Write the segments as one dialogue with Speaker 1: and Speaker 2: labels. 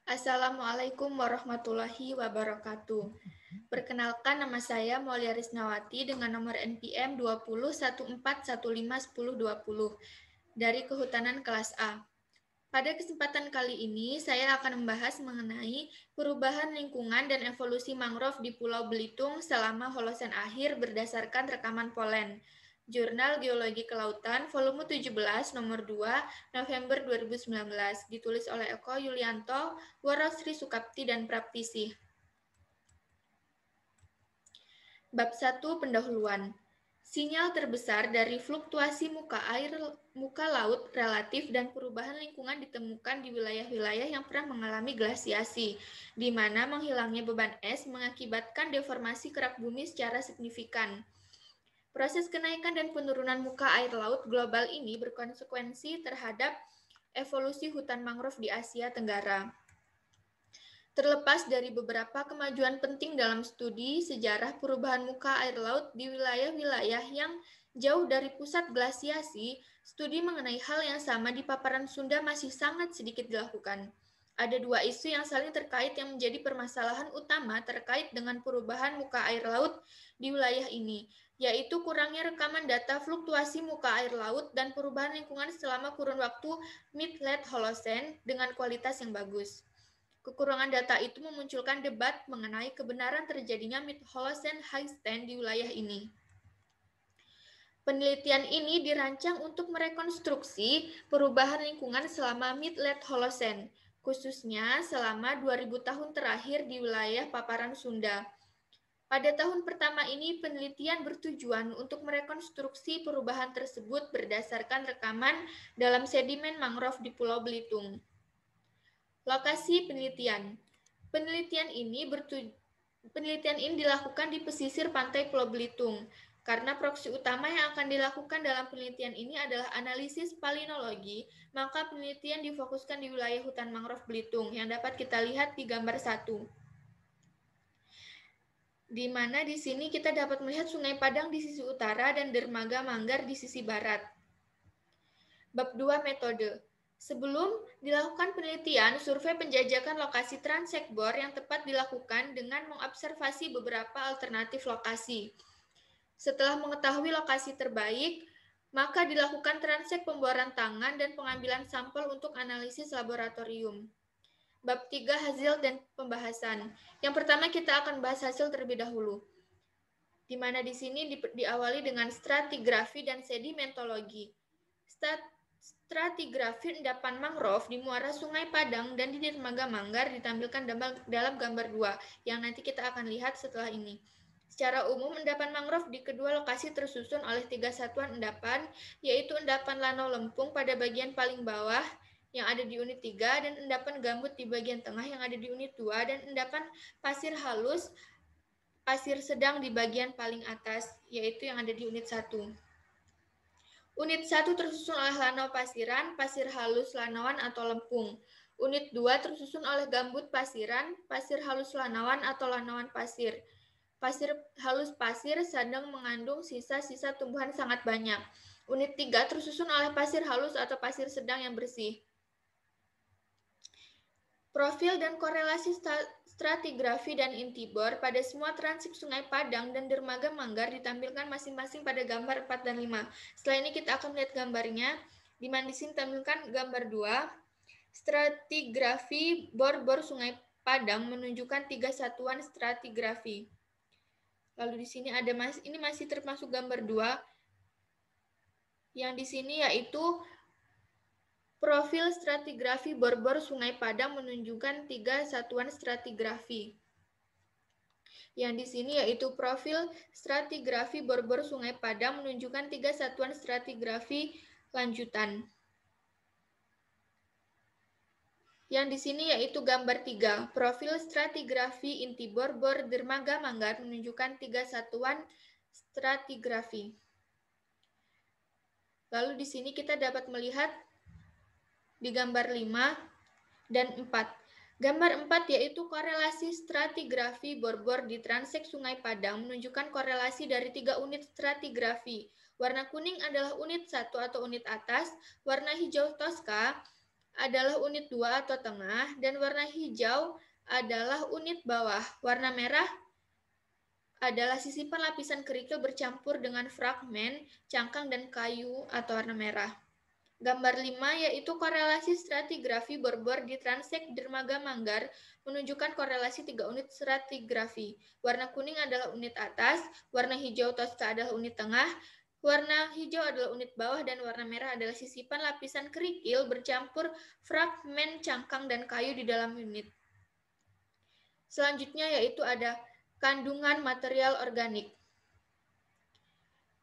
Speaker 1: Assalamualaikum warahmatullahi wabarakatuh. Perkenalkan, nama saya Maulia Risnawati dengan nomor NPM 2014151020 dari Kehutanan kelas A. Pada kesempatan kali ini, saya akan membahas mengenai perubahan lingkungan dan evolusi mangrove di Pulau Belitung selama Holosen akhir berdasarkan rekaman polen. Jurnal Geologi Kelautan, volume 17, nomor 2, November 2019, ditulis oleh Eko Yulianto, Warosri Sukapti, dan Praptisi. Bab 1, Pendahuluan. Sinyal terbesar dari fluktuasi muka laut relatif dan perubahan lingkungan ditemukan di wilayah-wilayah yang pernah mengalami glasiasi, di mana menghilangnya beban es mengakibatkan deformasi kerak bumi secara signifikan. Proses kenaikan dan penurunan muka air laut global ini berkonsekuensi terhadap evolusi hutan mangrove di Asia Tenggara. Terlepas dari beberapa kemajuan penting dalam studi sejarah perubahan muka air laut di wilayah-wilayah yang jauh dari pusat glasiasi, studi mengenai hal yang sama di paparan Sunda masih sangat sedikit dilakukan. Ada dua isu yang saling terkait yang menjadi permasalahan utama terkait dengan perubahan muka air laut di wilayah ini, yaitu kurangnya rekaman data fluktuasi muka air laut dan perubahan lingkungan selama kurun waktu mid-late Holocene dengan kualitas yang bagus. Kekurangan data itu memunculkan debat mengenai kebenaran terjadinya mid-Holocene high stand di wilayah ini. Penelitian ini dirancang untuk merekonstruksi perubahan lingkungan selama mid-late Holocene, khususnya selama 2000 tahun terakhir di wilayah paparan Sunda. Pada tahun pertama ini, penelitian bertujuan untuk merekonstruksi perubahan tersebut berdasarkan rekaman dalam sedimen mangrove di Pulau Belitung. Lokasi penelitian. Penelitian ini dilakukan di pesisir pantai Pulau Belitung. Karena proksi utama yang akan dilakukan dalam penelitian ini adalah analisis palinologi, maka penelitian difokuskan di wilayah hutan mangrove Belitung yang dapat kita lihat di gambar 1. Di mana di sini kita dapat melihat Sungai Padang di sisi utara dan Dermaga Manggar di sisi barat. Bab 2, metode. Sebelum dilakukan penelitian, survei penjajakan lokasi transect bor yang tepat dilakukan dengan mengobservasi beberapa alternatif lokasi. Setelah mengetahui lokasi terbaik, maka dilakukan transect pemboran tangan dan pengambilan sampel untuk analisis laboratorium. Bab 3, hasil dan pembahasan. Yang pertama kita akan bahas hasil terlebih dahulu, di mana di sini diawali dengan stratigrafi dan sedimentologi. Stratigrafi endapan mangrove di muara Sungai Padang dan di Dermaga Manggar ditampilkan dalam gambar 2 yang nanti kita akan lihat setelah ini. Secara umum, endapan mangrove di kedua lokasi tersusun oleh 3 satuan endapan, yaitu endapan Lanau Lempung pada bagian paling bawah yang ada di unit 3 dan endapan gambut di bagian tengah yang ada di unit 2 dan endapan pasir halus, pasir sedang di bagian paling atas, yaitu yang ada di unit 1. Unit 1 tersusun oleh lanau pasiran, pasir halus lanauan atau lempung. Unit 2 tersusun oleh gambut pasiran, pasir halus lanauan atau lanauan pasir. Pasir halus pasir sedang mengandung sisa-sisa tumbuhan sangat banyak. Unit 3 tersusun oleh pasir halus atau pasir sedang yang bersih. Profil dan korelasi stratigrafi dan intibor pada semua transip Sungai Padang dan Dermaga Manggar ditampilkan masing-masing pada gambar 4 dan 5. Setelah ini kita akan melihat gambarnya, di mana di sini tampilkan gambar 2. Stratigrafi bor-bor Sungai Padang menunjukkan 3 satuan stratigrafi. Lalu di sini ini masih termasuk gambar 2. Yang di sini yaitu profil stratigrafi bor-bor Sungai Padang menunjukkan 3 satuan stratigrafi. Yang di sini yaitu profil stratigrafi bor-bor Sungai Padang menunjukkan 3 satuan stratigrafi lanjutan. Yang di sini yaitu gambar 3, profil stratigrafi inti bor-bor Dermaga Manggar menunjukkan 3 satuan stratigrafi. Lalu di sini kita dapat melihat di gambar 5 dan 4. Gambar 4 yaitu korelasi stratigrafi bor-bor di transek Sungai Padang menunjukkan korelasi dari 3 unit stratigrafi. Warna kuning adalah unit 1 atau unit atas, warna hijau toska adalah unit 2 atau tengah, dan warna hijau adalah unit bawah. Warna merah adalah sisipan lapisan kerikil bercampur dengan fragmen, cangkang, dan kayu atau warna merah. Gambar 5 yaitu korelasi stratigrafi bor-bor di Transek Dermaga Manggar menunjukkan korelasi 3 unit stratigrafi. Warna kuning adalah unit atas, warna hijau toska adalah unit tengah, warna hijau adalah unit bawah, dan warna merah adalah sisipan lapisan kerikil bercampur fragmen cangkang dan kayu di dalam unit. Selanjutnya yaitu ada kandungan material organik.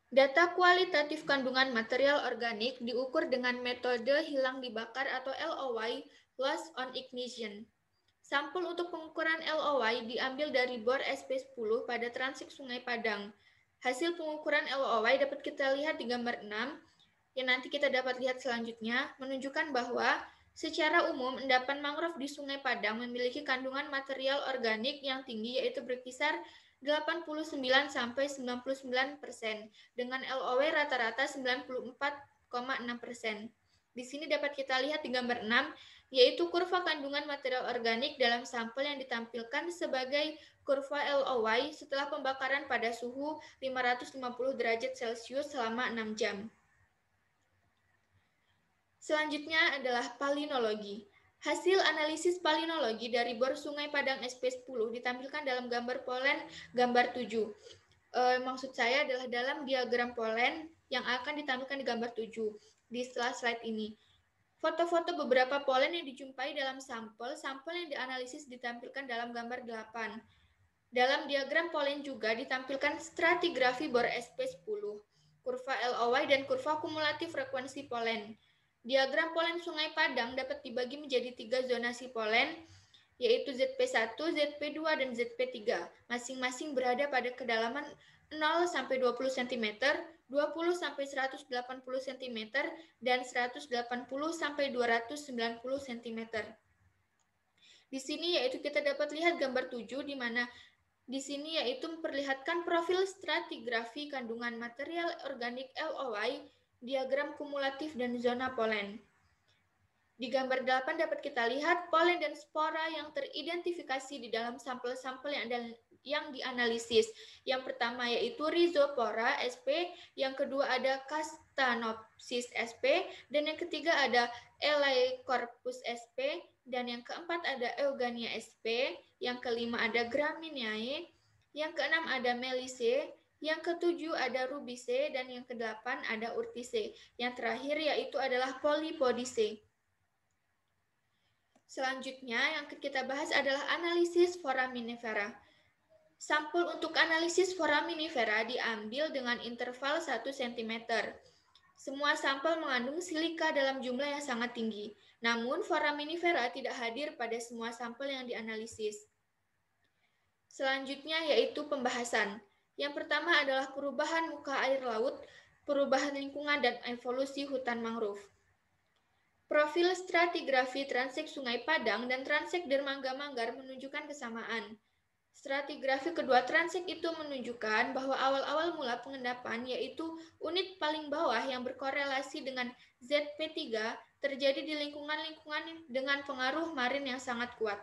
Speaker 1: Data kualitatif kandungan material organik diukur dengan metode hilang dibakar atau LOY, loss on ignition. Sampel untuk pengukuran LOY diambil dari bor SP10 pada Transek Sungai Padang. Hasil pengukuran LOY dapat kita lihat di gambar 6, yang nanti kita dapat lihat selanjutnya, menunjukkan bahwa secara umum endapan mangrove di Sungai Padang memiliki kandungan material organik yang tinggi, yaitu berkisar 89 sampai 99% dengan LOW rata-rata 94,6%. Di sini dapat kita lihat di gambar 6, yaitu kurva kandungan material organik dalam sampel yang ditampilkan sebagai kurva LOY setelah pembakaran pada suhu 550 derajat Celcius selama 6 jam. Selanjutnya adalah palinologi. Hasil analisis palinologi dari bor Sungai Padang SP10 ditampilkan dalam gambar polen gambar 7. Maksud saya adalah dalam diagram polen yang akan ditampilkan di gambar 7 di setelah slide ini. Foto-foto beberapa polen yang dijumpai dalam sampel yang dianalisis ditampilkan dalam gambar 8. Dalam diagram polen juga ditampilkan stratigrafi bor SP10, kurva LOY, dan kurva kumulatif frekuensi polen. Diagram polen Sungai Padang dapat dibagi menjadi 3 zonasi polen, yaitu ZP1, ZP2, dan ZP3. Masing-masing berada pada kedalaman 0-20 cm, 20-180 cm, dan 180-290 cm. Di sini yaitu kita dapat lihat gambar 7, di mana di sini yaitu memperlihatkan profil stratigrafi kandungan material organik LOY, diagram kumulatif, dan zona polen. Di gambar 8 dapat kita lihat polen dan spora yang teridentifikasi di dalam sampel-sampel yang dianalisis. Yang pertama yaitu Rhizopora sp, yang kedua ada Castanopsis sp, dan yang ketiga ada Elaecorpus sp, dan yang keempat ada Eugenia sp, yang kelima ada Gramineae, yang keenam ada Melisae, yang ketujuh ada Rubiaceae, dan yang kedelapan ada Urticae. Yang terakhir yaitu adalah Polypodiaceae. Selanjutnya yang kita bahas adalah analisis foraminifera. Sampel untuk analisis foraminifera diambil dengan interval 1 cm. Semua sampel mengandung silika dalam jumlah yang sangat tinggi. Namun foraminifera tidak hadir pada semua sampel yang dianalisis. Selanjutnya yaitu pembahasan. Yang pertama adalah perubahan muka air laut, perubahan lingkungan, dan evolusi hutan mangrove. Profil stratigrafi Transek Sungai Padang dan Transek Dermaga Manggar menunjukkan kesamaan. Stratigrafi kedua Transek itu menunjukkan bahwa awal-awal mula pengendapan, yaitu unit paling bawah yang berkorelasi dengan ZP3, terjadi di lingkungan-lingkungan dengan pengaruh marin yang sangat kuat.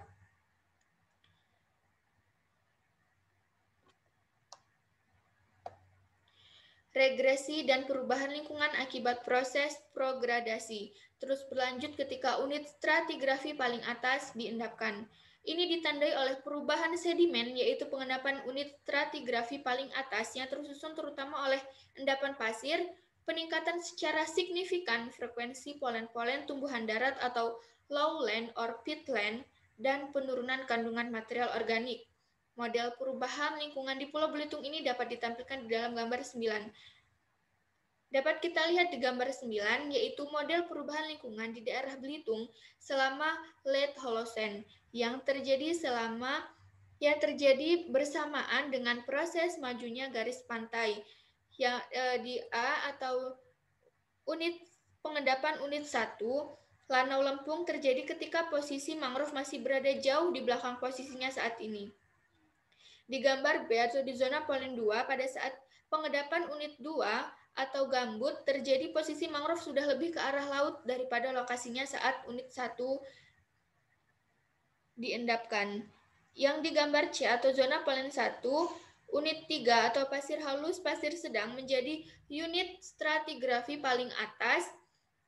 Speaker 1: Regresi dan perubahan lingkungan akibat proses progradasi terus berlanjut ketika unit stratigrafi paling atas diendapkan. Ini ditandai oleh perubahan sedimen, yaitu pengendapan unit stratigrafi paling atas yang tersusun terutama oleh endapan pasir, peningkatan secara signifikan frekuensi polen-polen tumbuhan darat atau lowland or peatland, dan penurunan kandungan material organik. Model perubahan lingkungan di Pulau Belitung ini dapat ditampilkan di dalam gambar 9. Dapat kita lihat di gambar 9, yaitu model perubahan lingkungan di daerah Belitung selama Late Holocene yang terjadi bersamaan dengan proses majunya garis pantai yang di A atau unit pengendapan unit 1. Lanau Lempung terjadi ketika posisi mangrove masih berada jauh di belakang posisinya saat ini. Di gambar B atau di zona polen 2, pada saat pengendapan unit 2 atau gambut terjadi posisi mangrove sudah lebih ke arah laut daripada lokasinya saat unit 1 diendapkan. Yang digambar C atau zona polen 1, unit 3 atau pasir halus pasir sedang menjadi unit stratigrafi paling atas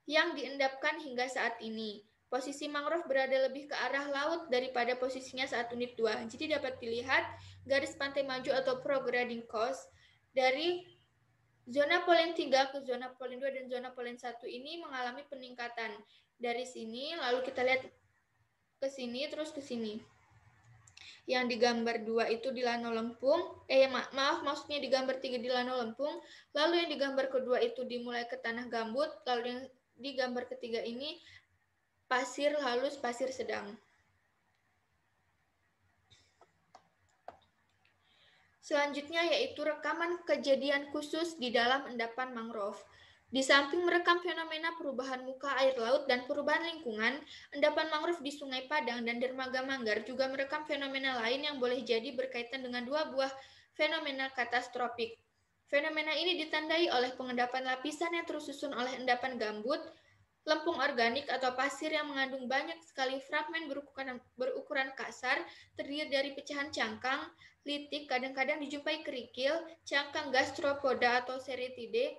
Speaker 1: yang diendapkan hingga saat ini. Posisi mangrove berada lebih ke arah laut daripada posisinya saat unit 2. Jadi dapat dilihat garis pantai maju atau prograding coast dari zona polen 3 ke zona polen 2 dan zona polen 1 ini mengalami peningkatan. Dari sini lalu kita lihat ke sini terus ke sini. Yang di gambar 2 itu di Lanau Lempung, maksudnya di gambar 3 di Lanau Lempung, lalu yang di gambar kedua itu dimulai ke Tanah Gambut, lalu yang di gambar ketiga ini pasir halus, pasir sedang. Selanjutnya yaitu rekaman kejadian khusus di dalam endapan mangrove. Di samping merekam fenomena perubahan muka air laut dan perubahan lingkungan, endapan mangrove di Sungai Padang dan Dermaga Manggar juga merekam fenomena lain yang boleh jadi berkaitan dengan dua buah fenomena katastrofik. Fenomena ini ditandai oleh pengendapan lapisan yang tersusun oleh endapan gambut, lempung organik atau pasir yang mengandung banyak sekali fragmen berukuran kasar, terdiri dari pecahan cangkang, litik, kadang-kadang dijumpai kerikil, cangkang gastropoda atau seritide,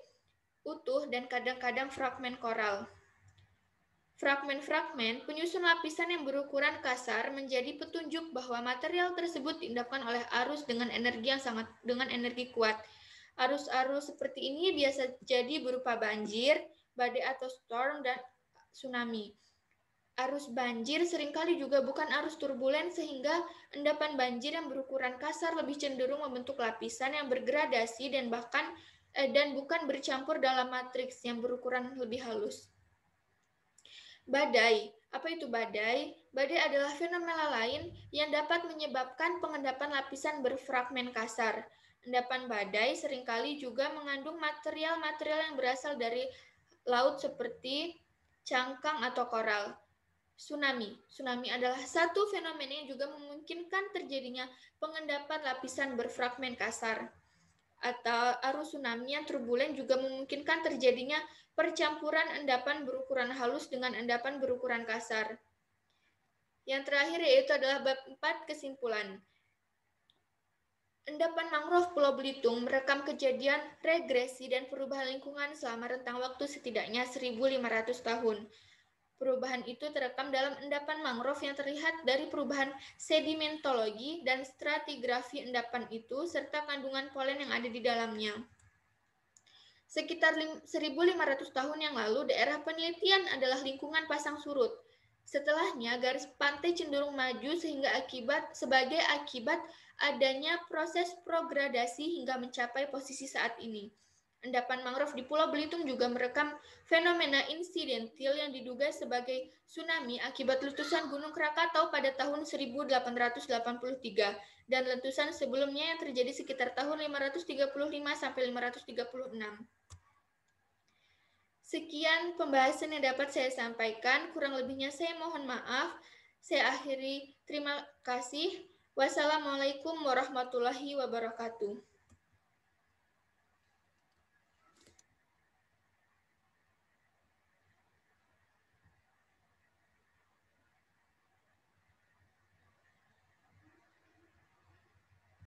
Speaker 1: utuh, dan kadang-kadang fragmen koral. Fragmen-fragmen penyusun lapisan yang berukuran kasar menjadi petunjuk bahwa material tersebut diendapkan oleh arus dengan energi kuat. Arus-arus seperti ini biasa jadi berupa banjir, badai atau storm, dan tsunami. Arus banjir seringkali juga bukan arus turbulen sehingga endapan banjir yang berukuran kasar lebih cenderung membentuk lapisan yang bergradasi dan bukan bercampur dalam matriks yang berukuran lebih halus. Badai. Apa itu badai? Badai adalah fenomena lain yang dapat menyebabkan pengendapan lapisan berfragmen kasar. Endapan badai seringkali juga mengandung material-material yang berasal dari laut seperti cangkang atau koral. Tsunami. Tsunami adalah satu fenomena yang juga memungkinkan terjadinya pengendapan lapisan berfragmen kasar. Atau arus tsunami yang turbulen juga memungkinkan terjadinya percampuran endapan berukuran halus dengan endapan berukuran kasar. Yang terakhir yaitu adalah bab 4 kesimpulan. Endapan mangrove Pulau Belitung merekam kejadian regresi dan perubahan lingkungan selama rentang waktu setidaknya 1.500 tahun. Perubahan itu terekam dalam endapan mangrove yang terlihat dari perubahan sedimentologi dan stratigrafi endapan itu serta kandungan polen yang ada di dalamnya. Sekitar 1.500 tahun yang lalu, daerah penelitian adalah lingkungan pasang surut. Setelahnya, garis pantai cenderung maju sebagai akibat adanya proses progradasi hingga mencapai posisi saat ini. Endapan mangrove di Pulau Belitung juga merekam fenomena insidentil yang diduga sebagai tsunami akibat letusan Gunung Krakatau pada tahun 1883 dan letusan sebelumnya yang terjadi sekitar tahun 535 sampai 536. Sekian pembahasan yang dapat saya sampaikan, kurang lebihnya saya mohon maaf. Saya akhiri, terima kasih. Wassalamualaikum warahmatullahi wabarakatuh.